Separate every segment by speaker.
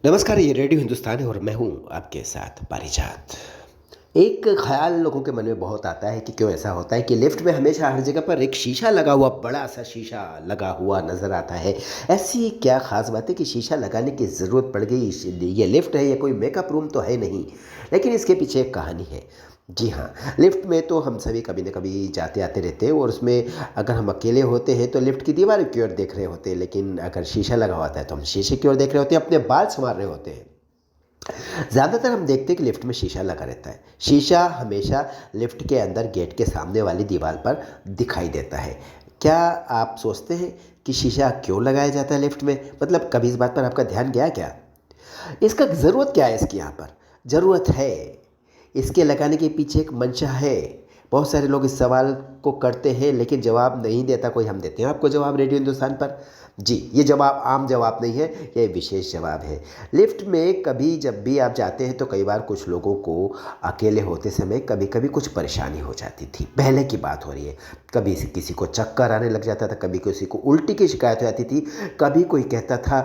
Speaker 1: नमस्कार, ये रेडियो हिंदुस्तान है और मैं हूँ आपके साथ पारिजात। एक ख़्याल लोगों के मन में बहुत आता है कि क्यों ऐसा होता है कि लिफ्ट में हमेशा हर जगह पर एक शीशा लगा हुआ, बड़ा-सा शीशा लगा हुआ नज़र आता है। ऐसी क्या ख़ास बात है कि शीशा लगाने की ज़रूरत पड़ गई? ये लिफ्ट है, ये कोई मेकअप रूम तो है नहीं, लेकिन इसके पीछे एक कहानी है। जी हाँ, लिफ्ट में तो हम सभी कभी न कभी जाते-आते रहते हैं और उसमें अगर हम अकेले होते हैं तो लिफ्ट की दीवार की ओर देख रहे होते हैं, लेकिन अगर शीशा लगा होता है तो हम शीशे की ओर देख रहे होते हैं, अपने बाल संवार रहे होते हैं। ज़्यादातर हम देखते हैं कि लिफ्ट में शीशा लगा रहता है। शीशा हमेशा लिफ्ट के अंदर गेट के सामने वाली दीवार पर दिखाई देता है। क्या आप सोचते हैं कि शीशा क्यों लगाया जाता है लिफ्ट में? मतलब कभी इस बात पर आपका ध्यान गया क्या? इसका ज़रूरत क्या है इसकी यहाँ पर? ज़रूरत है। इसके लगाने के पीछे एक मंशा है। बहुत सारे लोग इस सवाल को करते हैं लेकिन जवाब नहीं देता कोई, हम देते हैं आपको जवाब रेडियो हिंदुस्तान पर। जी, ये जवाब आम जवाब नहीं है, ये विशेष जवाब है। लिफ्ट में कभी जब भी आप जाते हैं तो कई बार कुछ लोगों को अकेले होते समय कभी-कभी कुछ परेशानी हो जाती थी। पहले की बात हो रही है। कभी किसी को चक्कर आने लग जाता था, कभी किसी को उल्टी की शिकायत हो जाती थी, कभी कोई कहता था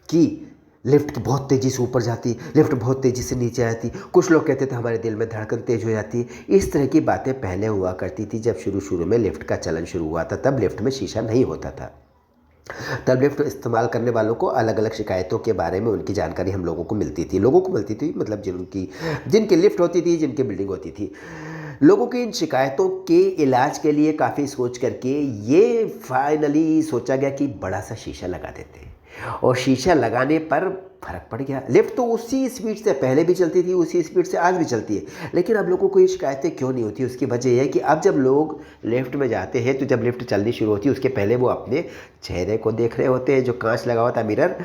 Speaker 1: कि लिफ्ट बहुत तेज़ी से ऊपर जाती, लिफ्ट बहुत तेज़ी से नीचे आती। कुछ लोग कहते थे हमारे दिल में धड़कन तेज़ हो जाती। इस तरह की बातें पहले हुआ करती थी जब शुरू-शुरू में लिफ्ट का चलन शुरू हुआ था, तब लिफ्ट में शीशा नहीं होता था। तब लिफ्ट इस्तेमाल करने वालों को अलग-अलग शिकायतों के बारे में उनकी जानकारी हम लोगों को मिलती थी। लोगों को मिलती थी मतलब जिनकी लिफ्ट होती थी, जिनकी बिल्डिंग होती थी। लोगों की इन शिकायतों के इलाज के लिए काफ़ी सोच करके ये फाइनली सोचा गया कि बड़ा-सा शीशा लगा देते हैं और शीशा लगाने पर फ़र्क पड़ गया। लिफ्ट तो उसी स्पीड से पहले भी चलती थी, उसी स्पीड से आज भी चलती है। लेकिन अब लोगों को ये शिकायतें क्यों नहीं होती? उसकी वजह ये है कि अब जब लोग लिफ्ट में जाते हैं तो जब लिफ्ट चलनी शुरू होती है उसके पहले वो अपने चेहरे को देख रहे होते हैं। जो काँच लगा होता है मिरर,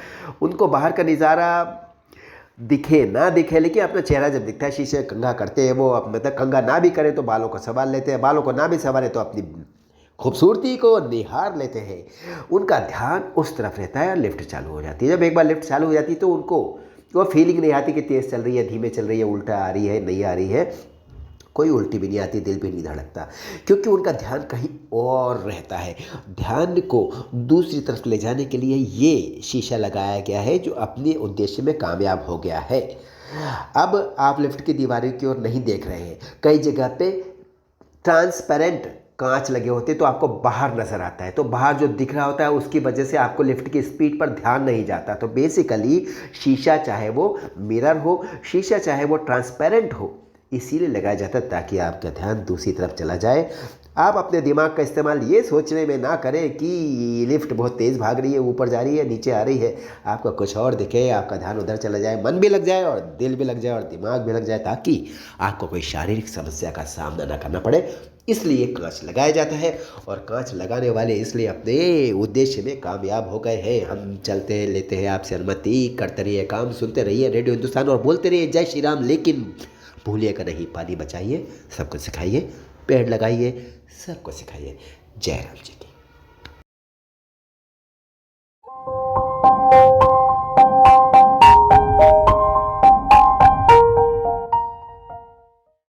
Speaker 1: उनको बाहर का नज़ारा दिखे ना दिखे लेकिन अपना चेहरा जब दिखता है शीशे कंघा करते हैं वो, अब मतलब कंघा ना भी करें तो बालों को संवार लेते हैं, बालों को ना भी संवारें तो अपनी खूबसूरती को निहार लेते हैं। उनका ध्यान उस तरफ रहता है और लिफ्ट चालू हो जाती है। जब एक बार लिफ्ट चालू हो जाती है तो उनको वो फीलिंग नहीं आती कि तेज़ चल रही है, धीमे चल रही है, उल्टा आ रही है, नहीं आ रही है। कोई उल्टी भी नहीं आती, दिल भी नहीं धड़कता, क्योंकि उनका ध्यान कहीं और रहता है। ध्यान को दूसरी तरफ ले जाने के लिए ये शीशा लगाया गया है जो अपने उद्देश्य में कामयाब हो गया है। अब आप लिफ्ट की दीवारों की ओर नहीं देख रहे हैं। कई जगह पे ट्रांसपेरेंट कांच लगे होते तो आपको बाहर नज़र आता है, तो बाहर जो दिख रहा होता है उसकी वजह से आपको लिफ्ट की स्पीड पर ध्यान नहीं जाता। तो बेसिकली शीशा चाहे वो मिरर हो, शीशा चाहे वो ट्रांसपेरेंट हो, इसीलिए लगाया जाता है ताकि आपका ध्यान दूसरी तरफ चला जाए। आप अपने दिमाग का इस्तेमाल ये सोचने में ना करें कि लिफ्ट बहुत तेज़ भाग रही है, ऊपर जा रही है, नीचे आ रही है। आपको कुछ और दिखे, आपका ध्यान उधर चला जाए, मन भी लग जाए और दिल भी लग जाए और दिमाग भी लग जाए, ताकि आपको कोई शारीरिक समस्या का सामना ना करना पड़े। इसलिए कांच लगाया जाता है और कांच लगाने वाले इसलिए अपने उद्देश्य में कामयाब हो गए हैं। हम चलते लेते हैं आपसे अनुमति, करते रहिए काम, सुनते रहिए रेडियो हिंदुस्तान और बोलते रहिए जय श्री राम। लेकिन भूलिएगा नहीं, पानी बचाइए, सबको सिखाइए, पेड़ लगाइए, सबको सिखाइए। जय राम जी।